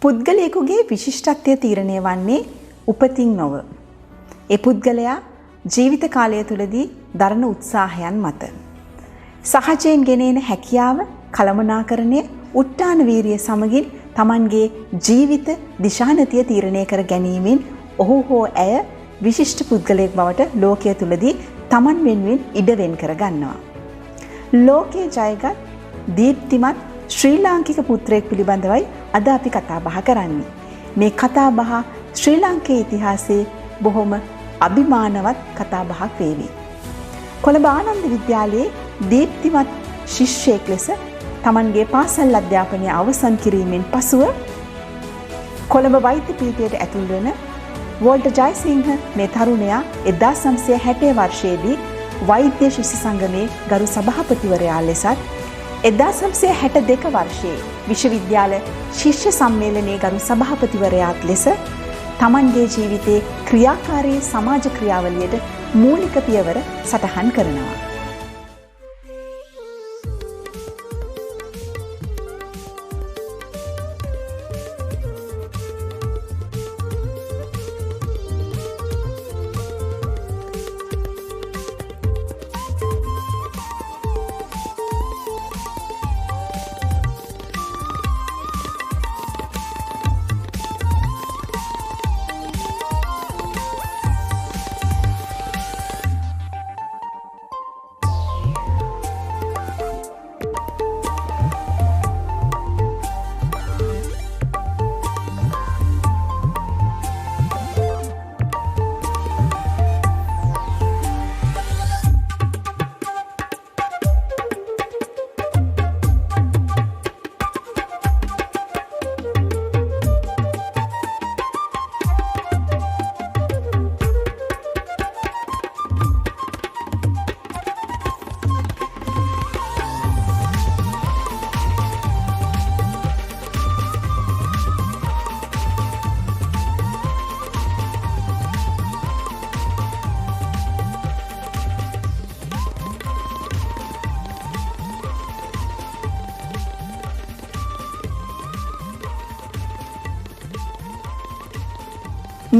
පුද්ගලයෙකුගේ විශිෂ්ටත්වය තීරණය වන්නේ උපතින් නොව. ඒ පුද්ගලයා ජීවිත කාලය තුළදී දරන උත්සාහයන් මත. සහජයෙන් ගෙනෙන හැකියාව, කළමනාකරණය, උත්තාන වීරිය සමගින් Tamanගේ ජීවිත දිශානතිය තීරණය කර ගැනීමෙන් ඔහු හෝ ඇය විශිෂ්ට පුද්ගලයෙක් බවට ලෝකය තුළදී Taman වෙනුවෙන් ඉඩ වෙන් කර ගන්නවා. ලෝකයේ ජයගත් දීප්තිමත් ශ්‍රී ලාංකික පුත්‍රයෙක් පිළිබඳවයි අද අපි කතා බහ කරන්නේ. මේ කතා බහ ශ්‍රී ලාංකේය ඉතිහාසයේ බොහොම අභිමානවත් කතා බහක් වේවි. කොළඹ ආනන්ද විද්‍යාලයේ දීප්තිමත් ශිෂ්‍යයෙක් ලෙස Tamanගේ පාසල් අධ්‍යාපනය අවසන් කිරීමෙන් පසුව කොළඹ වෛද්‍ය පීඨයට ඇතුල් වන වෝල්ටර් ජයසිංහ මේ තරුණයා 1960 වර්ෂයේදී වෛද්‍ය ශිෂ්‍ය සංගමේ ගරු සභාපතිවරයා ලෙසත් 1962 වර්ෂයේ විශ්වවිද්‍යාල ශිෂ්‍ය සම්මේලනයේ ගරු සභාපතිවරයාත් ලෙස Tamanගේ ජීවිතයේ ක්‍රියාකාරී සමාජ ක්‍රියාවලියට මූලික පියවර සටහන් කරනවා.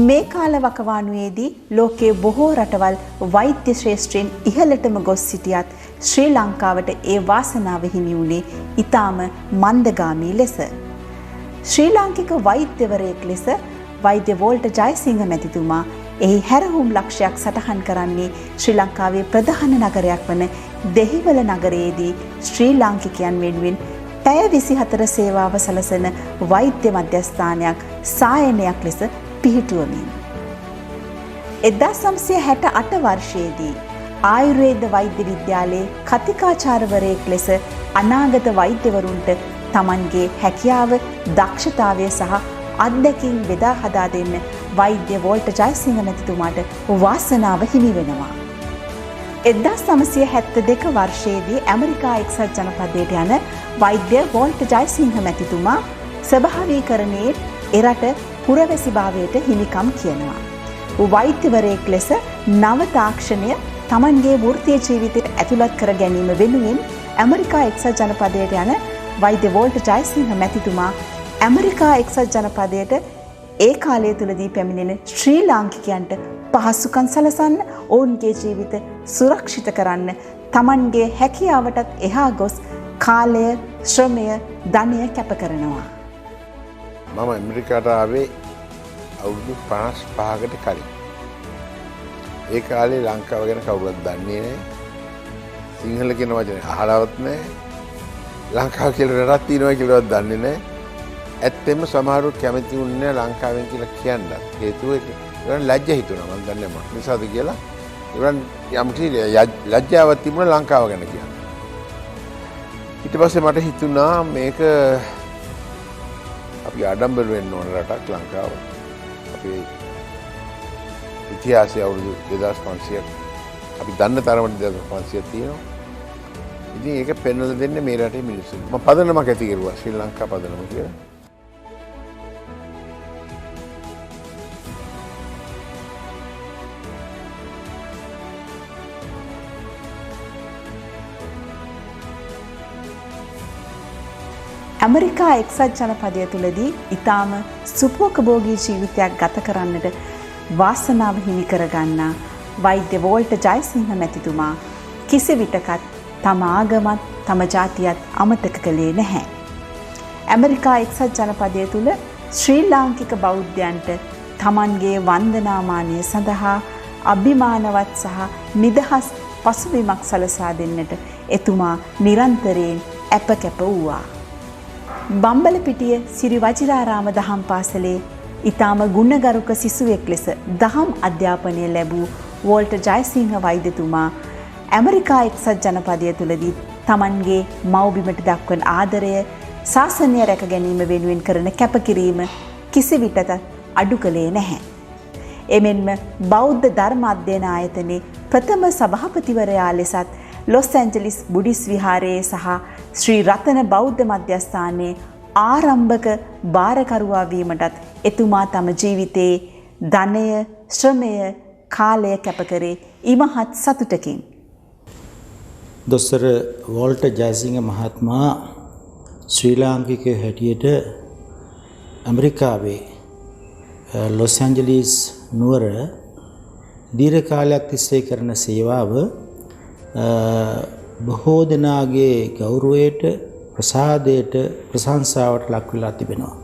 මේ කාල වකවානුවේදී ලෝකයේ බොහෝ රටවල් වෛද්‍ය ශ්‍රේෂ්ඨයෙන් ඉහළටම ගොස් සිටියත් ශ්‍රී ලංකාවට ඒ වාසනාව හිමි වුණේ ඊටාම මන්දගාමී ලෙස. ශ්‍රී ලාංකික වෛද්‍යවරයෙක් ලෙස වෛද්‍ය වෝල්ටර් ජයසිංහ මැතිතුමා එහි හැරහුම් ලක්ෂයක් සටහන් කරන්නේ ශ්‍රී ලංකාවේ ප්‍රධාන නගරයක් වන දෙහිවල නගරයේදී ශ්‍රී ලාංකිකයන් වෙනුවෙන් පැය 24 සේවාව සලසන වෛද්‍ය මධ්‍යස්ථානයක් සායනයක් ලෙස පිහිටුවමින් 1968 වර්ෂයේදී ආයුර්වේද වෛද්‍ය විද්‍යාලයේ කතිකාචාර්යවරයෙක් ලෙස අනාගත වෛද්‍යවරුන්ට Tamanගේ හැකියාව, දක්ෂතාවය සහ අත්දැකීම් බෙදා හදා දෙන්න වෛද්‍ය වෝල්ටර් ජයසිංහ මැතිතුමාට වාසනාව හිමි වෙනවා. 1972 වර්ෂයේදී ඇමරිකා එක්සත් ජනපදයට යන වෛද්‍ය වෝල්ටර් ජයසිංහ මැතිතුමා ස්වභාවීකරණයේ එරට පුරවැසි භාවයට හිමිකම් කියනවා. වෛද්‍යවරයෙක් ලෙස නව තාක්ෂණය Tamanගේ වෘත්තීය ජීවිතයට ඇතුළත් කර ගැනීම වෙනුවෙන් ඇමරිකා එක්සත් ජනපදයට යන වෛද්‍ය වෝල්ටර් ජයසිංහ මැතිතුමා ඇමරිකා එක්සත් ජනපදයට ඒ කාලය තුලදී පැමිණෙන ශ්‍රී ලාංකිකයන්ට පහසුකම් සලසන්න, ඔවුන්ගේ ජීවිත සුරක්ෂිත කරන්න Tamanගේ හැකියාවටත් එහා ගොස් කාලය, ශ්‍රමය, ධනය කැප කරනවා. මම ඇමරිකාට ආවේ අවුරුදු 55කට කලින්. ඒ කාලේ ලංකාව ගැන කවුරුත් දන්නේ නැහැ. සිංහල කියන වචනේ අහලවත් නැහැ. ලංකාව කියලා රටක් තියෙනවා කියලාවත් දන්නේ නැහැ. ඇත්තෙම සමහරව කැමති වුණේ ලංකාවෙන් කියලා කියන්නත්. හේතුව ඒගොල්ලන් ලැජ්ජ හිතුණා. මම දන්නේ නැහැ මොකද කියලා. ඒගොල්ලන් යම්කිසි ලැජ්ජාවක් තිබුණා ලංකාව ගැන කියන්න. ඊට පස්සේ මට හිතුණා මේක අපි ආඩම්බර වෙන්න ඕන රටක් ලංකාව. අපේ ඉතිහාසය අවුරුදු 2500ක් අපි දන්න තරමට 2500ක් තියෙනවා. ඉතින් ඒක පෙන්වලා දෙන්නේ මේ රටේ මිනිස්සුන්ට. මම පදනමක් ඇති කරුවා ශ්‍රී ලංකා පදනම කියලා. ඇමරිකා එක්සත් ජනපදය තුළදී ඉතාම සුපෝකභෝගී ජීවිතයක් ගත කරන්නට වාසනාව හිමි කරගන්නා වෛද්‍ය වෝල්ටර් ජයසිංහ මැතිතුමා කිසිවිටකත් තම ආගමත් තම ජාතියත් අමතක කළේ නැහැ. ඇමරිකා එක්සත් ජනපදය තුළ ශ්‍රී ලාංකික බෞද්ධයන්ට තමන්ගේ වන්දනාමානය සඳහා අභිමානවත් සහ නිදහස් පසුබිමක් සලසා දෙන්නට එතුමා නිරන්තරයෙන් ඇප කැප වූවා. බම්බලපිටිය සිරි වජිරාරාම දහම් පාසලේ ඉතාම ගුණගරුක සිසුවෙක් ලෙස දහම් අධ්‍යාපනය ලැබූ වෝල්ටර් ජයසිංහ වෛද්‍යතුමා ඇමරිකා එක්සත් ජනපදය තුළදී තමන්ගේ මව්බිමට දක්වන ආදරය ශාසනය රැක ගැනීම වෙනුවෙන් කරන කැපකිරීම කිසිවිටත් අඩු කළේ නැහැ. එමෙන්ම බෞද්ධ ධර්ම අධ්‍යයන ආයතනයේ ප්‍රථම සභාපතිවරයා ලෙසත් ලොස් ඇන්ජලිස් බුඩිස් විහාරයේ සහ ශ්‍රී රතන බෞද්ධ මධ්‍යස්ථානයේ ආරම්භක භාරකරුවා වීමටත් එතුමා තම ජීවිතයේ ධනය, ශ්‍රමය, කාලය කැප කරේ ඉමහත් සතුටකින්. දොස්තර වෝල්ටර් ජයසිංහ මහත්මයා ශ්‍රී ලාංකිකයෙකු හැටියට ඇමරිකාවේ ලොස් ඇන්ජලිස් නුවර දීර්ඝ කාලයක් තිස්සේ කරන සේවාව බොහෝ දෙනාගේ ගෞරවයට, ප්‍රසාදයට, ප්‍රශංසාවට ලක් වෙලා තිබෙනවා.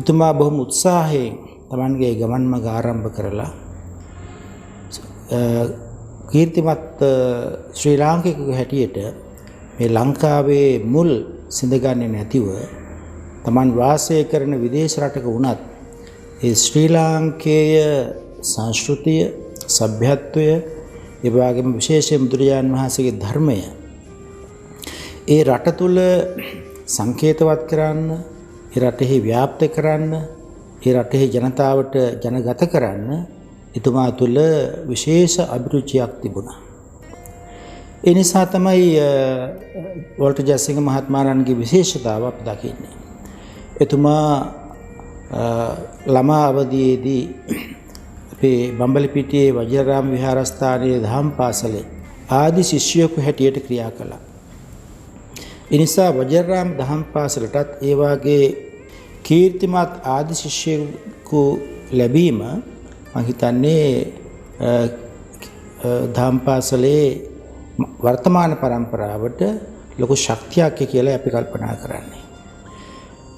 එතුමා බොහොම උත්සාහයෙන් තමන්ගේ ගමන් මඟ ආරම්භ කරලා කීර්තිමත් ශ්‍රී ලාංකිකයෙකු හැටියට මේ ලංකාවේ මුල් සිඳගන්නේ නැතිව තමන් වාසය කරන විදේශ රටක වුණත් ඒ ශ්‍රී ලාංකේය සංස්කෘතිය, සભ્યත්වය, ඒ වගේම විශේෂයෙන් බුදුරජාණන් වහන්සේගේ ධර්මය ඒ රට තුල සංකේතවත් කරන්න, ඒ රටෙහි ව්‍යාප්ත කරන්න, ඒ රටෙහි ජනතාවට ජනගත කරන්න එතුමා තුළ විශේෂ අභිරුචියක් තිබුණා. ඒ නිසා තමයි වෝල්ටර් ජයසිංහ මහත්මයාණන්ගේ විශේෂතාව අපි දකින්නේ. එතුමා ළමා අවදියේදී අපේ බම්බලපිටියේ වජිරාරාම විහාරස්ථානයේ දහම් පාසලේ ආදි ශිෂ්‍යයෙකු හැටියට ක්‍රියා කළා. ඒ නිසා වජිරාරාම දහම් පාසලටත් ඒ වාගේ කීර්තිමත් ආදි ශිෂ්‍යයෙකු ලැබීම මම හිතන්නේ දහම් පාසලේ වර්තමාන පරම්පරාවට ලොකු ශක්තියක් කියලා අපි කල්පනා කරන්නේ.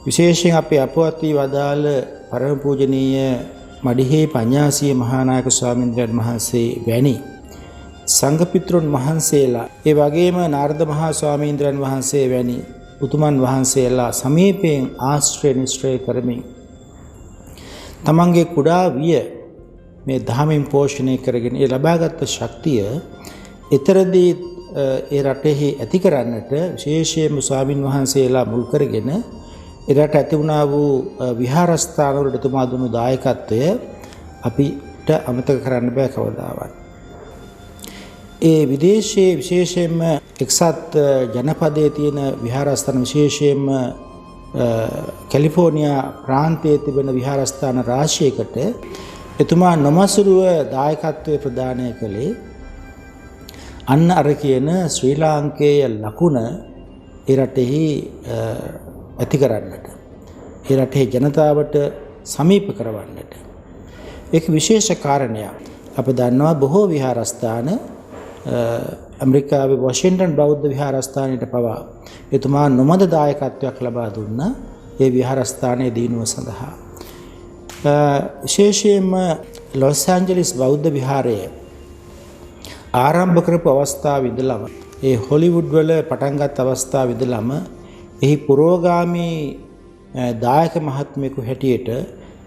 විශේෂයෙන් අපේ අපවත් වී වදාළ පරම පූජනීය මඩිහේ පඤ්ඤාසී මහානායක ස්වාමීන් වහන්සේ වැනි සංඝ පිතෘන් වහන්සේලා, ඒ වගේම නාරද මහා ස්වාමීන් වහන්සේ වැනි උතුමන් වහන්සේලා සමීපයෙන් ආශ්‍රය නිශ්‍රය කරමින් තමන්ගේ කුඩා විය මේ ධර්මයෙන් පෝෂණය කරගෙන ඒ ලබාගත් ශක්තිය ඊතරදී ඒ රටෙහි ඇති කරන්නට විශේෂයෙන්ම ස්වාමින් වහන්සේලා මුල් කරගෙන එරට ඇති වුණා වූ විහාරස්ථාන වලට එතුමා දුන්නු දායකත්වය අපිට අමතක කරන්න බෑ කවදාවත්. ඒ විදේශයේ විශේෂයෙන්ම එක්සත් ජනපදයේ තියෙන විහාරස්ථාන, විශේෂයෙන්ම කැලිෆෝනියා ප්‍රාන්තයේ තිබෙන විහාරස්ථාන රාශියකට එතුමා නොමසුරුව දායකත්වයේ ප්‍රදානය කළේ අන්න අර කියන ශ්‍රී ලාංකේය ලකුණ ඒ රටෙහි ඇති කරන්නට, ඒ රටේ ජනතාවට සමීප කරවන්නට. ඒක විශේෂ කාරණයක්. අප දන්නවා බොහෝ විහාරස්ථාන ඇමරිකාවේ වොෂින්ටන් බෞද්ධ විහාරස්ථානයට පවා එතුමා නොමද දායකත්වයක් ලබා දුන්නා ඒ විහාරස්ථානයේ දිනුව සඳහා. විශේෂයෙන්ම ලොස් ඇන්ජලිස් බෞද්ධ විහාරය ආරම්භ කරපු අවස්ථාවේ ඉඳලම ඒ හොලිවුඩ් වල පටන්ගත් අවස්ථාවේ ඉඳලම එහි පුරෝගාමී දායක මහත්මයෙකු හැටියට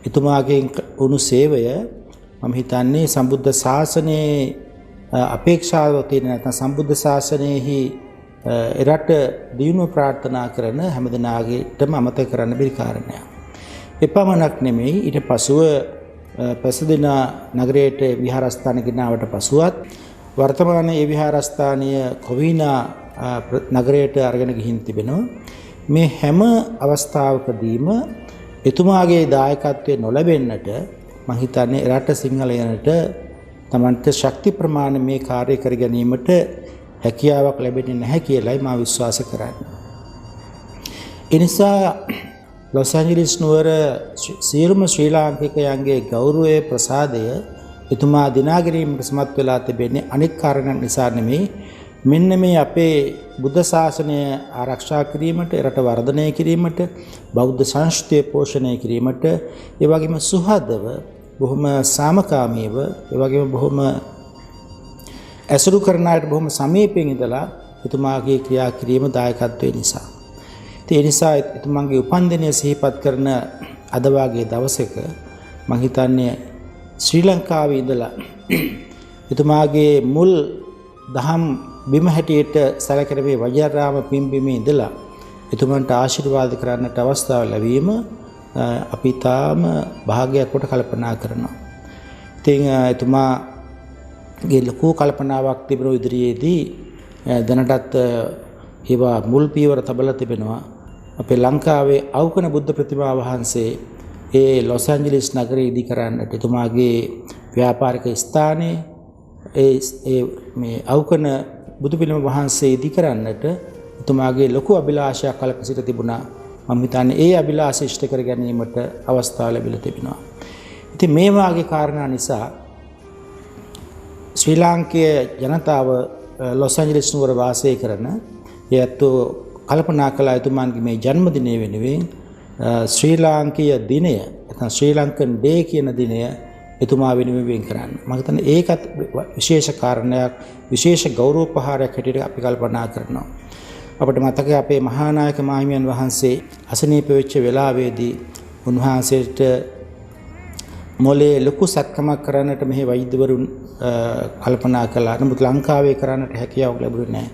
එතුමාගෙන් වුණු සේවය මම හිතන්නේ සම්බුද්ධ ශාසනයේ අපේක්ෂාව තියෙන නැත්නම් සම්බුද්ධ ශාසනයෙහි එරට දියුණුව ප්‍රාර්ථනා කරන හැමදෙනාගේටම අමතක කරන්න බැරි කාරණයක්. එපමණක් නෙමෙයි, ඊට පසුව පසදිනා නගරයට විහාරස්ථාන ගෙනාවට පසුවත් වර්තමානයේ ඒ විහාරස්ථානය කොවිනා නගරයට අරගෙන ගිහින් තිබෙනවා. මේ හැම අවස්ථාවකදීම එතුමාගේ දායකත්වය නොලැබෙන්නට මම හිතන්නේ රට සිංහලයන්ට තමන්ට ශක්ති ප්‍රමාණය මේ කාර්ය කර ගැනීමට හැකියාවක් ලැබෙන්නේ නැහැ කියලායි මම විශ්වාස කරන්නේ. එනිසා ලොස් ඇන්ජලිස් නුවර සියලුම ශ්‍රී ලාංකිකයන්ගේ ගෞරවයේ ප්‍රසාදය එතුමා දිනා ගැනීමට සමත් වෙලා තිබෙන්නේ අනෙක් කාරණා නිසා නෙමෙයි. මෙන්න මේ අපේ බුද්ධ ශාසනය ආරක්ෂා කිරීමට, රට වර්ධනය කිරීමට, බෞද්ධ සංස්කෘතිය පෝෂණය කිරීමට, ඒ වගේම සුහදව, බොහොම සාමකාමීව, ඒ වගේම බොහොම ඇසුරු කරන අයට බොහොම සමීපයෙන් ඉඳලා එතුමාගේ ක්‍රියා කිරීම දායකත්වයේ නිසා. ඒ නිසා එතුමාගේ උපන්දිනය සිහිපත් කරන අද වාගේ දවසක මම හිතන්නේ ශ්‍රී ලංකාවේ ඉඳලා එතුමාගේ මුල් දහම් බිම හැටියට සැලකෙන මේ වජිරාම පින්බිමේ ඉඳලා එතුමන්ට ආශිර්වාද කරන්නට අවස්ථාව ලැබීම අපි තාම භාගයක් කොට කල්පනා කරනවා. ඉතින් එතුමාගේ ලොකු කල්පනාවක් තිබුණු ඉදිරියේදී දැනටත් ඒවා මුල් පියවර තබලා තිබෙනවා. අපේ ලංකාවේ අවකන බුද්ධ ප්‍රතිමා වහන්සේ ඒ ලොස් ඇන්ජලිස් නගරයේ ඉදි කරන්නට එතුමාගේ ව්‍යාපාරික ස්ථානයේ ඒ මේ අවකන බුදු පිළිම වහන්සේ ඉදි කරන්නට එතුමාගේ ලොකු අභිලාෂයක් කලක සිට තිබුණා. මම හිතන්නේ ඒ අභිලාෂය ඉෂ්ට කර ගැනීමට අවස්ථාව ලැබිලා තිබෙනවා. ඉතින් මේ වාගේ කාරණා නිසා ශ්‍රී ලාංකේය ජනතාව ලොස් ඇන්ජලිස් නුවර වාසය කරන යැත්තු කල්පනා කළා එතුමාගේ මේ ජන්මදිනය වෙනුවෙන් ශ්‍රී ලාංකීය දිනය නැත්නම් ශ්‍රී ලංකන් ඩේ කියන දිනය එතුමා වෙනුවෙන් වෙන් කරන්න. මම හිතන්නේ ඒකත් විශේෂ කාරණයක්, විශේෂ ගෞරවෝපහාරයක් හැටියට අපි කල්පනා කරනවා. අපිට මතකයි අපේ මහානායක මාහිමියන් වහන්සේ අසනීප වෙච්ච වෙලාවේදී උන්වහන්සේට මොලේ ලොකු සත්කමක් කරන්නට මෙහි වෛද්‍යවරුන් කල්පනා කළා. නමුත් ලංකාවේ කරන්නට හැකියාවක් ලැබුණේ නැහැ.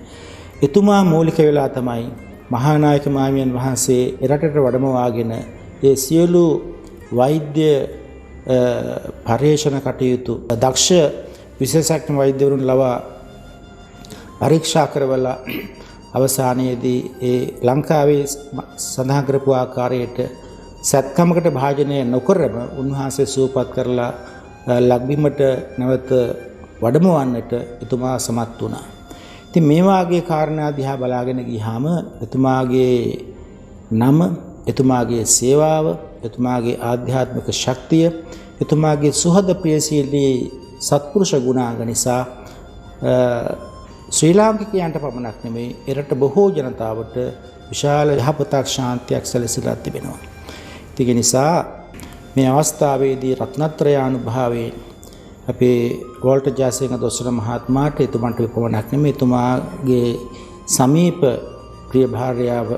එතුමා මූලික වෙලා තමයි මහානායක මාහිමියන් වහන්සේ එරටට වඩමවාගෙන ඒ සියලු වෛද්‍ය පර්යේෂණ කටයුතු දක්ෂ විශේෂඥ වෛද්‍යවරුන් ලවා පරීක්ෂා කරවලා අවසානයේදී ඒ ලංකාවේ සඳහන් කරපු ආකාරයට සත්කමකට භාජනය නොකරම උන්වහන්සේ සූපත් කරලා ලක්බිමට නැවත වඩමවන්නට එතුමා සමත් වුණා. ඉතින් මේ වාගේ කාරණා දිහා බලාගෙන ගියාම එතුමාගේ නම, එතුමාගේ සේවාව, එතුමාගේ ආධ්‍යාත්මික ශක්තිය, එතුමාගේ සුහද ප්‍රියශීලී සත්පුරුෂ ගුණාංග නිසා ශ්‍රී ලාංකිකයන්ට පමණක් නෙමෙයි එරට බොහෝ ජනතාවට විශාල යහපතක් ශාන්තියක් සැලසීලා තිබෙනවා. ඒ නිසා මේ අවස්ථාවේදී රත්නත්‍රයානුභාවයෙන් අපේ වෝල්ටර් ජයසිංහ දොස්තර මහත්මයාට එතුමන්ට පමණක් නෙමෙයි එතුමාගේ සමීප ප්‍රිය භාර්යාව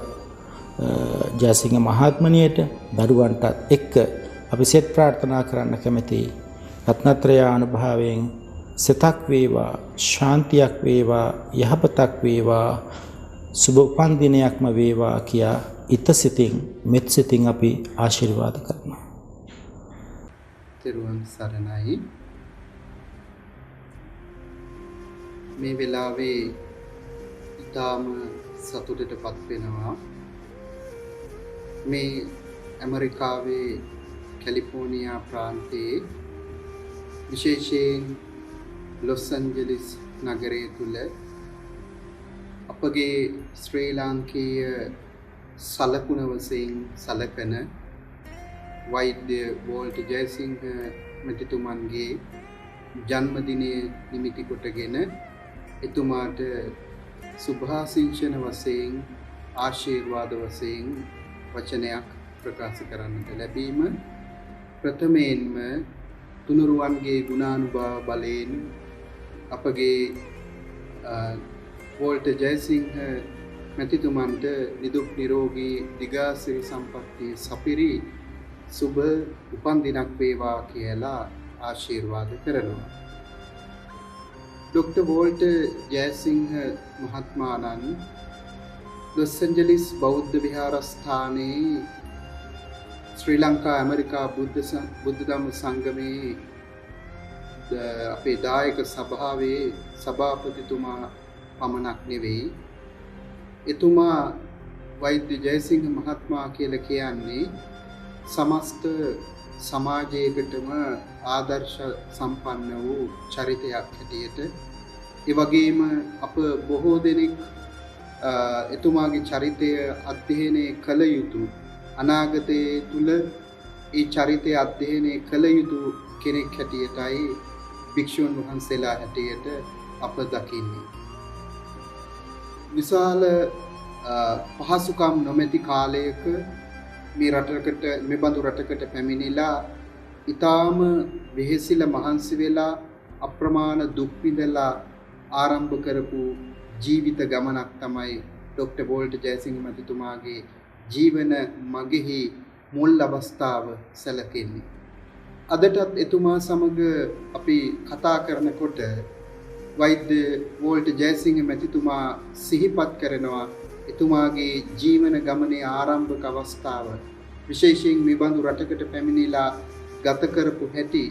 ජයසිංහ මහත්මනියට දරුවන්ටත් එක්ක අපි සෙත් ප්‍රාර්ථනා කරන්න කැමැතියි. රත්නත්‍රයානුභාවයෙන් සෙතක් වේවා, ශාන්තියක් වේවා, යහපතක් වේවා, සුබ උපන් දිනයක්ම වේවා කියා ඉත සිතින් මෙත් සිතින් අපි ආශිර්වාද කරනවා. තෙරුවන් සරණයි. මේ වෙලාවේ ඊටාම සතුටටපත් වෙනවා. මේ ඇමරිකාවේ කැලිෆෝනියා ප්‍රාන්තයේ විශේෂයෙන් ලොස් ඇන්ජලිස් නගරය තුල අපගේ ශ්‍රී ලාංකීය සලකුණ වශයෙන් සලකන වෛද්‍ය වෝල්ටර් ජයසිංහ මැතිතුමන්ගේ ජන්මදිනය නිමිති කොටගෙන එතුමාට සුභාශිංසන වශයෙන් ආශිර්වාද වශයෙන් වචනයක් ප්‍රකාශ කරන්නට ලැබීම ප්‍රථමයෙන්ම තුනුරුවන්ගේ ගුණානුභාව බලයෙන් අපගේ වෝල්ටර් ජයසිංහ මැතිතුමන්ට නිදුක් නිරෝගී දිගාසිරි සම්පන්නිය සපිරි සුබ උපන් දිනක් වේවා කියලා ආශිර්වාද කරනවා. ඩොක්ටර් වෝල්ටර් ජයසිංහ මහත්මයාණන් ලොස් ඇන්ජලිස් බෞද්ධ විහාරස්ථානයේ ශ්‍රී ලංකා ඇමරිකා බුද්ධ ධම්ම සංගමේ අපේ දායක සභාවේ සභාපතිතුමා පමණක් නෙවෙයි, එතුමා වෛද්‍ය ජයසිංහ මහත්මයා කියලා කියන්නේ සමස්ත සමාජයකටම ආදර්ශ සම්පන්න වූ චරිතයක් හැටියට, ඒ වගේම අප බොහෝ දෙනෙක් එතුමාගේ චරිතය අධ්‍යයනය කළ යුතු අනාගතයේ තුල ඒ චරිතය අධ්‍යයනය කළ යුතු කෙනෙක් හැටියටයි භික්ෂුන් වහන්සේලා හැටියට අප දකින්නේ. විශාල පහසුකම් නොමැති කාලයක මේ බඳු රටකට පැමිණිලා ඊටාම වෙහෙසිලා මහන්සි වෙලා අප්‍රමාණ දුක් විඳලා ආරම්භ කරපු ජීවිත ගමනක් තමයි ડોક્ટર වෝල්ටර් ජයසිංහ මැතිතුමාගේ ජීවන මගෙහි මුල් අවස්ථාව සැලකෙන්නේ. අදටත් එතුමා සමග අපි කතා කරනකොට වෛද්‍ය වෝල්ටර් ජයසිංහ මැතිතුමා සිහිපත් කරනවා එතුමාගේ ජීවන ගමනේ ආරම්භක අවස්ථාව. විශේෂයෙන් මේ බඳු රටකට පැමිණිලා ගත කරපු හැටි,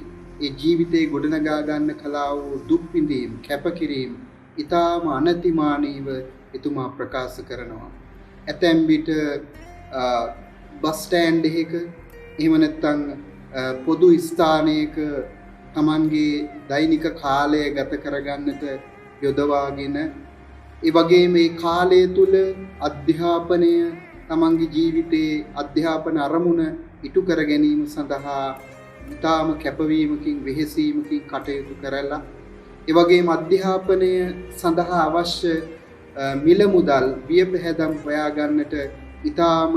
ඒ ජීවිතේ ගොඩනගා ගන්න කලාව දුක් විඳීම්, කැපකිරීම ඊටාම අනතිමානීව එතුමා ප්‍රකාශ කරනවා. ඇතැම් විට බස් ස්ටෑන්ඩ් එකක එහෙම නැත්නම් පොදු ස්ථානයක Tamanගේ දෛනික කාලය ගත කරගන්නට යොදවාගෙන ඒ වගේම මේ කාලය තුල අධ්‍යාපනය Tamanගේ ජීවිතයේ අධ්‍යාපන අරමුණ ඉටු කර ගැනීම සඳහා ඊටාම කැපවීමකින් වෙහෙසීමකින් කටයුතු කරලා ඒ වගේම අධ්‍යාපනය සඳහා අවශ්‍ය මිල මුදල් වියපැහැදම් හොයා ගන්නට ඊටාම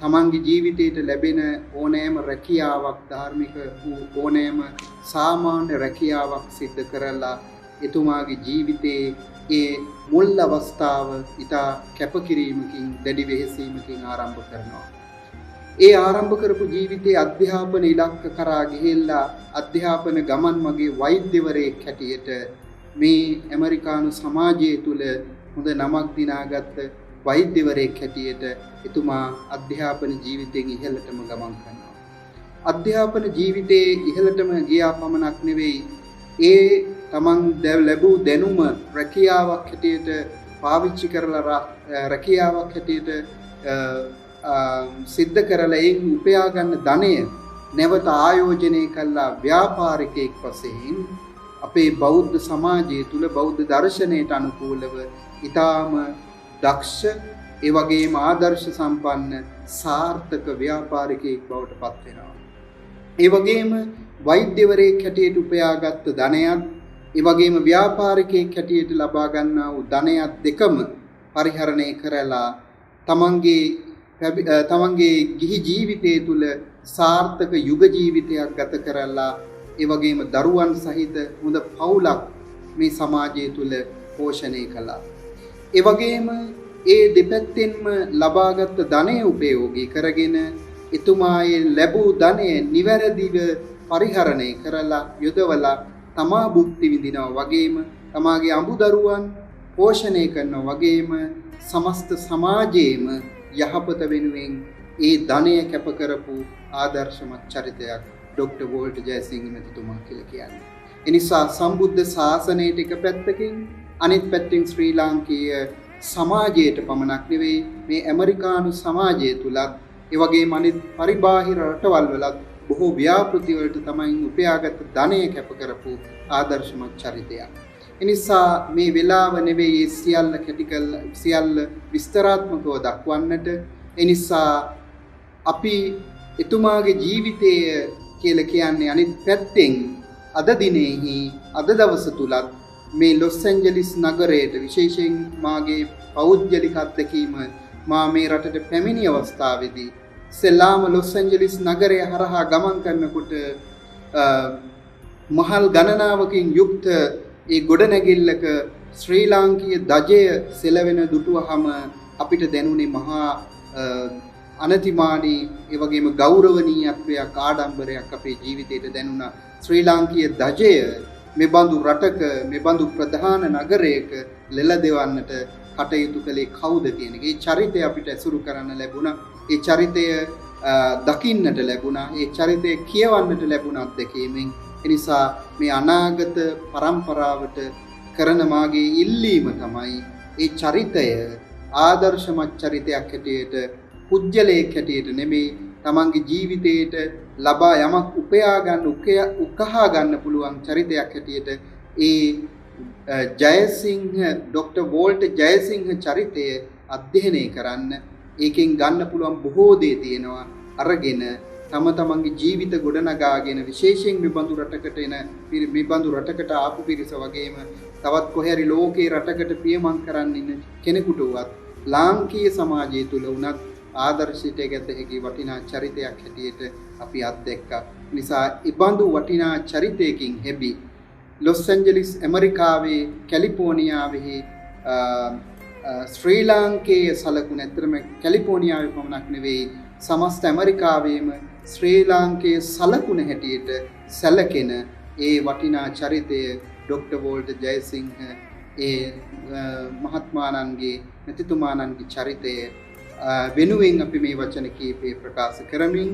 තමන්ගේ ජීවිතයට ලැබෙන ඕනෑම රැකියාවක්, ධාර්මික වූ ඕනෑම සාමාන්‍ය රැකියාවක් සිද්ධ කරලා එතුමාගේ ජීවිතයේ ඒ මුල් අවස්ථාව ඊටා කැපකිරීමකින් දැඩි වෙහෙසීමකින් ආරම්භ කරනවා. ඒ ආරම්භ කරපු ජීවිතයේ අධ්‍යාපන ඉලක්ක කරා ගිහිල්ලා අධ්‍යාපන ගමන් මගේ වෛද්‍යවරයෙක් හැටියට මේ ඇමරිකානු සමාජය තුල හොඳ නමක් දිනාගත්ත වෛද්‍යවරයෙක් හැටියට එතුමා අධ්‍යාපන ජීවිතයෙන් ඉහළටම ගමන් කරනවා. අධ්‍යාපන ජීවිතයේ ඉහළටම ගියා පමණක් නෙවෙයි, ඒ තමන් ලැබූ දැනුම රැකියාවක් හැටියට පාවිච්චි කරලා රැකියාවක් හැටියට සිද්ධ කරලා එයින් උපයා ගන්න ධනය නැවත ආයෝජනය කළා ව්‍යාපාරිකයෙක් වශයෙන් අපේ බෞද්ධ සමාජය තුල බෞද්ධ දර්ශනයට අනුකූලව ඊටාම දක්ෂ ඒ වගේම ආදර්ශ සම්පන්න සාර්ථක ව්‍යාපාරිකයෙක් බවට පත් වෙනවා. ඒ වගේම වෛද්‍යවරයෙක් හැටියට උපයාගත් ධනයත් ඒ වගේම ව්‍යාපාරිකයෙක් හැටියට ලබා ගන්නා වූ ධනයත් දෙකම පරිහරණය කරලා තමන්ගේ ගිහි ජීවිතය තුළ සාර්ථක යුග ජීවිතයක් ගත කරලා ඒ වගේම දරුවන් සහිත හොඳ පවුලක් මේ සමාජය තුළ පෝෂණය කළා. ඒ වගේම ඒ දෙපැත්තෙන්ම ලබාගත් ධනය උපයෝගී කරගෙන එතුමායේ ලැබූ ධනය නිවැරදිව පරිහරණය කරලා යොදවලා තමා භුක්ති විඳිනවා වගේම තමාගේ අඹදරුවන් පෝෂණය කරනවා වගේම සමස්ත සමාජයේම යහපත වෙනුවෙන් ඒ ධනය කැප කරපු ආදර්ශමත් චරිතයක් ડોક્ટર වෝල්ටර් ජයසිංහ මැතිතුමා කියලා කියන්නේ. ඒ නිසා සම්බුද්ධ ශාසනයට එක පැත්තකින් අනිත් පැත්තෙන් ශ්‍රී ලාංකීය සමාජයට පමණක් නෙවෙයි මේ ඇමරිකානු සමාජය තුලත් ඒ වගේම අනිත් පරිබාහිර රටවල් වලත් බොහෝ ව්‍යාපෘති වලට තමයි උපයාගත් ධනය කැප කරපු ආදර්ශමත් චරිතයක්. ඒ නිසා මේ වෙලාව නෙවෙයි සියල්ල විස්තරාත්මකව දක්වන්නට. ඒ නිසා අපි එතුමාගේ ජීවිතය කියලා කියන්නේ අනිත් පැත්තෙන් අද දිනෙහි අද දවස තුලත් මේ ලොස් ඇන්ජලිස් නගරයට විශේෂයෙන් මාගේ පෞද්ගලික අත්දැකීම මා මේ රටට පැමිණි අවස්ථාවේදී සෙල්ලාම ලොස් ඇන්ජලිස් නගරය හරහා ගමන් කරනකොට මහල් ගණනාවකින් යුක්ත ඒ ගොඩනැගිල්ලක ශ්‍රී ලාංකීය ධජය සෙලවෙන දුටුවහම අපිට දැනුනේ මහා අනතිමානී ඒ වගේම ගෞරවනීයත්වයක් ආඩම්බරයක් අපේ ජීවිතයට දැනුණා. ශ්‍රී ලාංකීය ධජය මේ බඳු රටක මේ බඳු ප්‍රධාන නගරයක ලෙල දෙවන්නට කටයුතු කළේ කවුද කියන එක. ඒ චරිතය අපිට ඇසුරු කරන්න ලැබුණා. ඒ චරිතය දකින්නට ලැබුණා. ඒ චරිතය කියවන්නට ලැබුණ අත්දැකීමෙන්. ඒ නිසා මේ අනාගත පරම්පරාවට කරන මාගේ ඉල්ලීම තමයි ඒ චරිතය ආදර්ශමත් චරිතයක් හැටියට පුජ්‍යලයක් හැටියට නෙමෙයි තමන්ගේ ජීවිතයට ලබා යමක් උපයා ගන්න උකහා ගන්න පුළුවන් චරිතයක් හැටියට ඒ ජයසිංහ ඩොක්ටර් වෝල්ට් ජයසිංහ චරිතය අධ්‍යයනය කරන්න. ඒකෙන් ගන්න පුළුවන් බොහෝ දේ තියෙනවා. අරගෙන තම තමන්ගේ ජීවිත ගොඩනගාගෙන විශේෂයෙන් මෙබඳු රටකට මෙබඳු රටකට ආපු පිරිස වගේම තවත් කොහේ හරි ලෝකේ රටකට පියමන් කරන්න ඉන්න කෙනෙකුට උවත් ලාංකීය සමාජය තුල උනත් ආදර්ශයට ගත හැකි වටිනා චරිතයක් හැටියට අපි අත්දැක්කා. නිසා ඉබඳු වටිනා චරිතයකින් හැබි ලොස් ඇන්ජලිස් ඇමරිකාවේ කැලිෆෝනියාවේ ශ්‍රී ලාංකේය සලකුණ ඇතරම කැලිෆෝනියාවේ පමණක් නෙවෙයි සමස්ත ඇමරිකාවේම ශ්‍රී ලාංකේය සලකුණ හැටියට සැලකෙන ඒ වටිනා චරිතය ඩොක්ටර් වෝල්ට් ජයසිංහ ඒ මහත්මාණන්ගේ නැතිතුමාණන්ගේ චරිතය වෙනුවෙන් අපි මේ වචන කීපේ ප්‍රකාශ කරමින්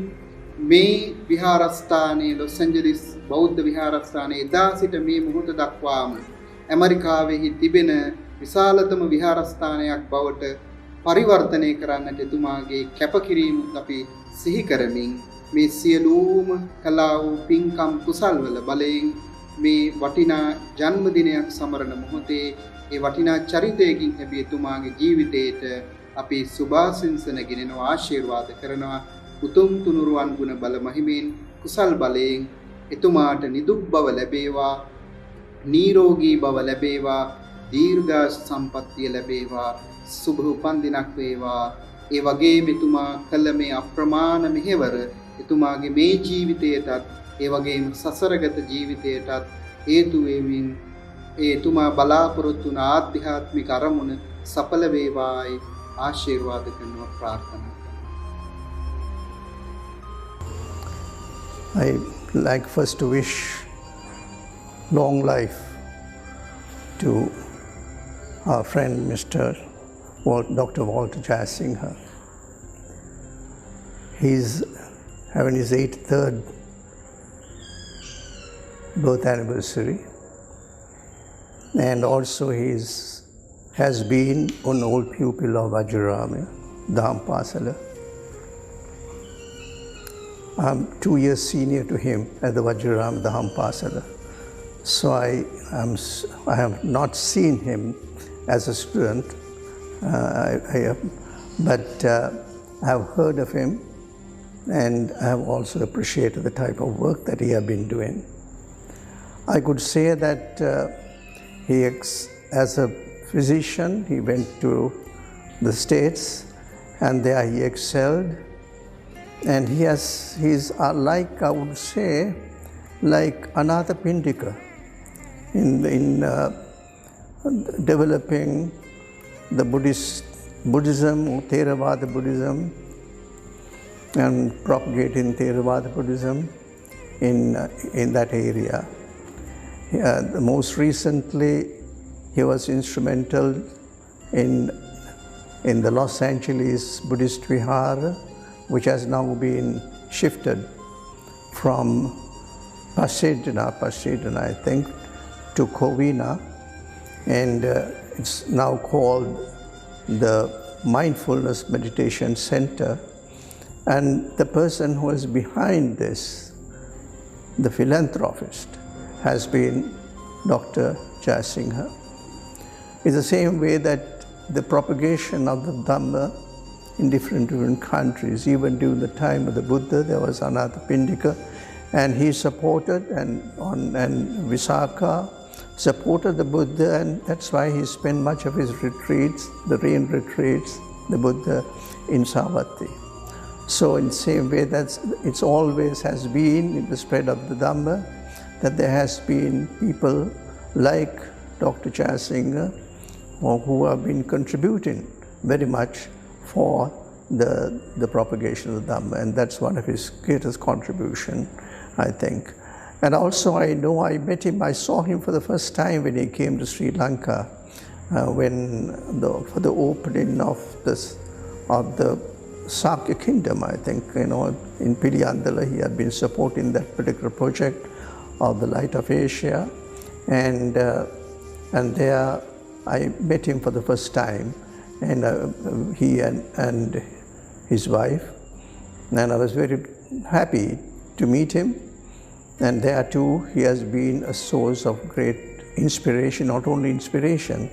මේ විහාරස්ථානයේ ලොස් ඇන්ජලිස් බෞද්ධ විහාරස්ථානයේ එදා සිට මේ මොහොත දක්වාම ඇමරිකාවෙහි තිබෙන විශාලතම විහාරස්ථානයක් බවට පරිවර්තනය කරන්නට එතුමාගේ කැපකිරීමුත් අපි සිහි කරමින් මේ සියලුම කලා වූ පින්කම් කුසල්වල බලයෙන් මේ වටිනා ජන්මදිනයක් සමරන මොහොතේ ඒ වටිනා චරිතයකින් ලැබී එතුමාගේ ජීවිතයට අපි සුභාසින්සන ගෙනෙනවා ආශිර්වාද කරනවා. උතුම් තුනුරුවන් ගුණ බල මහිමෙන් කුසල් බලයෙන් එතුමාට නිදුක් බව ලැබේවා, නිරෝගී බව ලැබේවා, දීර්ඝායු සම්පන්නිය ලැබේවා, සුභ උපන්දිනක් වේවා. ඒ වගේම එතුමා කළ මේ අප්‍රමාණ මෙහෙවර එතුමාගේ මේ ජීවිතයටත් ඒ වගේම සසරගත ජීවිතයටත් හේතු වෙමින් ඒ එතුමා බලාපොරොත්තු වුණ ආධ්‍යාත්මික අරමුණ සඵල වේවායි ආශිර්වාද කරනවා ප්‍රාර්ථනා. I'd like first to wish long life to our friend Mr. Dr. Walter Jayasinghe. He's having his 83rd birth anniversary, and also he has been an old pupil of Vajrarama Dhampasala. I'm 2 years senior to him at the Vajrarama Dhampasala, so I have not seen him as a student, but I have heard of him, and I have also appreciated the type of work that he has been doing. I could say that as a physician, he went to the States, and there he excelled. And he's like, I would say, like Anatha Pindika in developing the Buddhism or Theravada Buddhism and propagating Theravada Buddhism in that area. Most recently, he was instrumental in the Los Angeles Buddhist Vihar, which has now been shifted from Pasadena, I think, to Covina, and it's now called the Mindfulness Meditation Center. And the person who is behind this, the philanthropist, has been Dr. Jayasinghe. It's the same way that the propagation of the Dhamma in different countries, even during the time of the Buddha, there was Anatha Pindika, and he supported and Visakha supported the Buddha, and that's why he spent much of his retreats, the rain retreats, the Buddha in Savatthi. So in the same way, it's always has been in the spread of the Dhamma that there has been people like Dr. Jayasinghe who have been contributing very much for the propagation of the Dhamma, and that's one of his greatest contribution, I think. And also I know I met him, I saw him for the first time when he came to Sri Lanka, for the opening of the Sakya Kingdom, I think, in Piliyandala. He had been supporting that particular project of the Light of Asia, and there I met him for the first time, and he and his wife, and I was very happy to meet him. And there too, he has been a source of great inspiration, not only inspiration,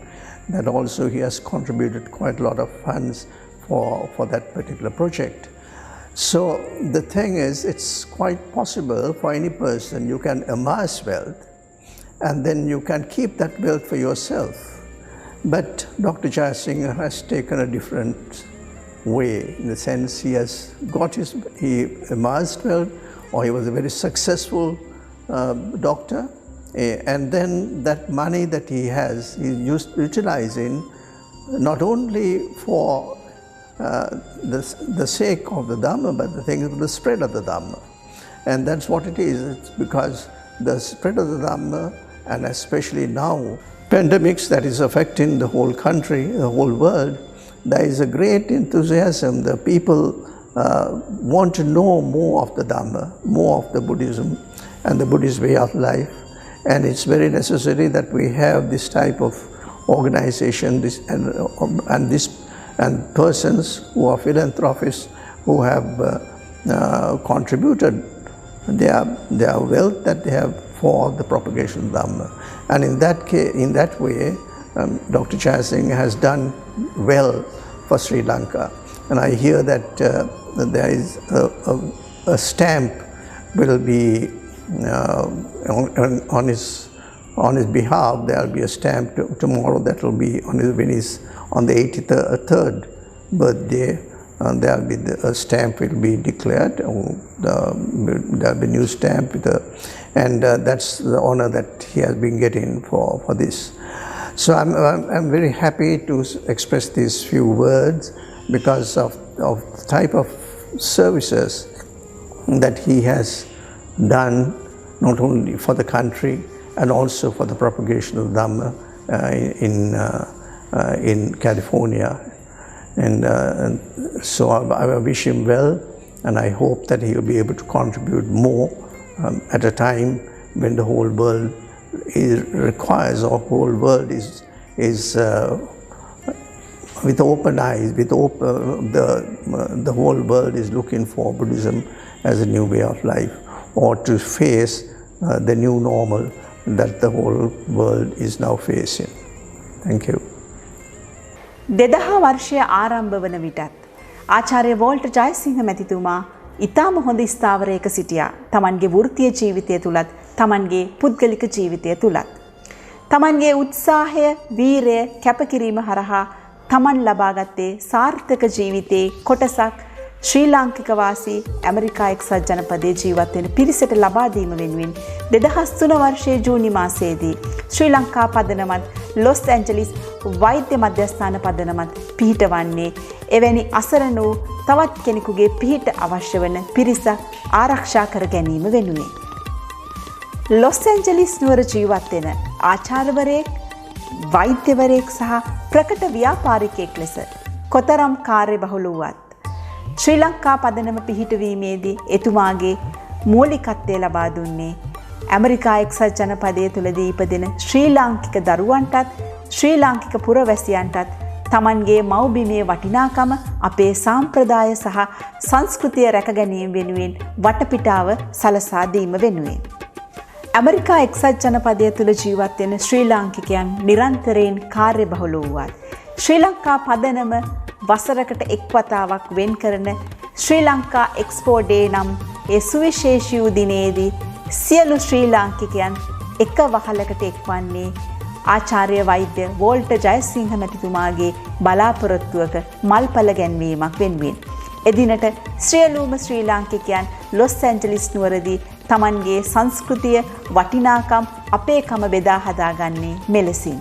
that also he has contributed quite a lot of funds for that particular project. So the thing is, it's quite possible for any person, you can amass wealth and then you can keep that wealth for yourself. But Dr. Jai Singh has taken a different way, in the sense he amassed wealth, or he was a very successful doctor, and then that money that he has, he utilizing not only for the sake of the Dhamma, but the thing is the spread of the Dhamma. And that's what it is. It's because the spread of the Dhamma, and especially now, pandemics that is affecting the whole country, the whole world, there is a great enthusiasm. The people want to know more of the Dhamma, more of the Buddhism and the Buddhist way of life. And it's very necessary that we have this type of organization, and persons who are philanthropists, who have contributed their wealth that they have for the propagation of Dhamma. And in that way, Dr. Jai Singh has done well for Sri Lanka. And I hear that there is a stamp will be on his behalf. There will be a stamp tomorrow that will be on the 83rd birthday. There will be a stamp will be declared. There will be a new stamp and that's the honor that he has been getting for this. So I'm very happy to express these few words because of the type of services that he has done, not only for the country and also for the propagation of Dhamma in California. And so I wish him well, and I hope that he will be able to contribute more at a time when the whole world requires, or whole world is with open eyes, the whole world is looking for Buddhism as a new way of life, or to face the new normal that the whole world is now facing. Thank you. 2000 වර්ෂය ආරම්භ වන විටත් ආචාර්ය Walter Jayasinghe මැතිතුමා ඉතාම හොඳ ස්ථාවරයක සිටියා. තමන්ගේ වෘත්තීය ජීවිතය තුලත්, තමන්ගේ පුද්ගලික ජීවිතය තුලත්. තමන්ගේ උත්සාහය, වීරය, කැපකිරීම හරහා තමන් ලබාගත්තේ සාර්ථක ජීවිතයේ කොටසක් ශ්‍රී ලාංකික වාසී ඇමරිකා එක්සත් ජනපදයේ ජීවත් වෙන පිරිසට ලබා දීම වෙනුවෙන් 2003 වර්ෂයේ ජූනි මාසයේදී ශ්‍රී ලංකා පදනමත් ලොස් ඇන්ජලිස් වෛද්‍ය මධ්‍යස්ථාන පදනමත් පිහිටවන්නේ එවැනි අසරණ වූ තවත් කෙනෙකුගේ පිහිට අවශ්‍ය වන පිරිසක් ආරක්ෂා කර ගැනීම වෙනුවෙන්. ලොස් ඇන්ජලිස් නුවර ජීවත් වෙන ආචාර්යවරයෙක්, වෛද්‍යවරයෙක් සහ ප්‍රකට ව්‍යාපාරිකයෙක් ලෙස කොතරම් කාර්යබහුල වුවත් ශ්‍රී ලංකා පදනම පිහිටවීමේදී එතුමාගේ මූලිකත්වය ලබා දුන්නේ ඇමරිකා එක්සත් ජනපදයේ තුලදී ඉපදෙන ශ්‍රී ලාංකික දරුවන්ටත් ශ්‍රී ලාංකික පුරවැසියන්ටත් තමන්ගේ මව්බිමේ වටිනාකම, අපේ සාම්ප්‍රදාය සහ සංස්කෘතිය රැක ගැනීම වෙනුවෙන් වටපිටාව සලසා දීම වෙනුවෙන්. ඇමරිකා එක්සත් ජනපදයේ තුල ජීවත් වෙන ශ්‍රී ලාංකිකයන් නිරන්තරයෙන් කාර්යබහුල වුවත් ශ්‍රී ලංකා පදනම වසරකට එක් වතාවක් වෙන් කරන ශ්‍රී ලංකා එක්ස්පෝ ඩේ නම් ඒ සුවිශේෂී වූ දිනේදී සියලු ශ්‍රී ලාංකිකයන් එක වහලකට එක්වන්නේ ආචාර්ය වෛද්‍ය වෝල්ටර් ජයසිංහ මැතිතුමාගේ බලාපොරොත්තුවක මල්පල ගැන්වීමක් වෙනුවෙන් එදිනට සියලුම ශ්‍රී ලාංකිකයන් ලොස් ඇන්ජලිස් නුවරදී තමන්ගේ සංස්කෘතිය, වටිනාකම්, අපේකම බෙදා හදාගන්නේ මෙලෙසින්.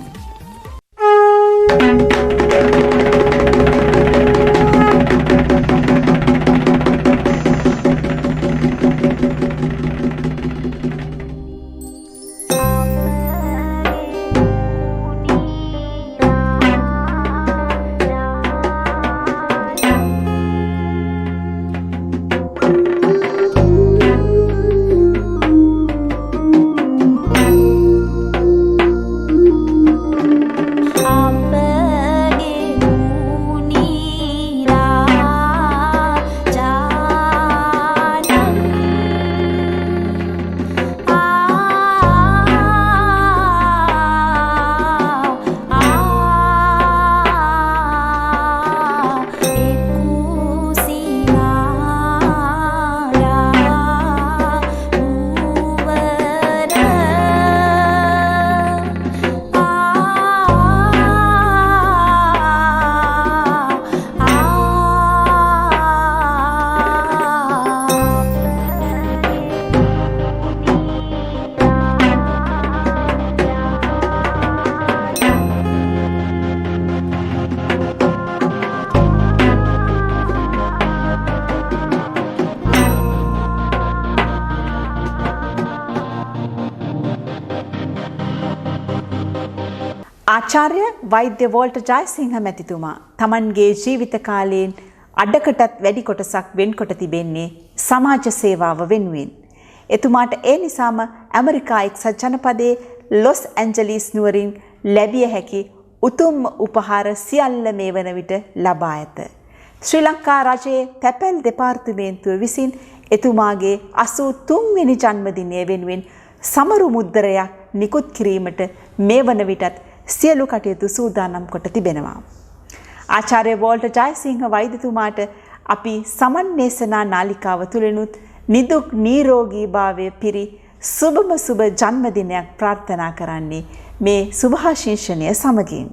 ආචාර්ය වෛද්‍ය වෝල්ටර් ජයසිංහ මැතිතුමා තමන්ගේ ජීවිත කාලයෙන් අඩකටත් වැඩි කොටසක් වෙන්කොට තිබෙන්නේ සමාජ සේවාව වෙනුවෙන්. එතුමාට ඒ නිසාම ඇමරිකා එක්සත් ජනපදයේ ලොස් ඇන්ජලිස් නුවරින් ලැබිය හැකි උතුම් උපහාර සියල්ල මේ වන විට ලබා ඇත. ශ්‍රී ලංකා රජයේ තැපැල් දෙපාර්තමේන්තුව විසින් එතුමාගේ 83 වෙනි ජන්මදිනය වෙනුවෙන් සමරු මුද්දරයක් නිකුත් කිරීමට මේ වන විටත් සියලු කටයුතු සූදානම් කොට තිබෙනවා. ආචාර්ය වෝල්ටර් ජයසිංහ වෛද්‍යතුමාට අපි සමන්දේශනා නාලිකාව තුලිනුත් නිදුක් නිරෝගී භාවය පිරි සුබම සුබ ජන්මදිනයක් ප්‍රාර්ථනා කරන්නේ මේ සුභාශිංසනය සමගින්.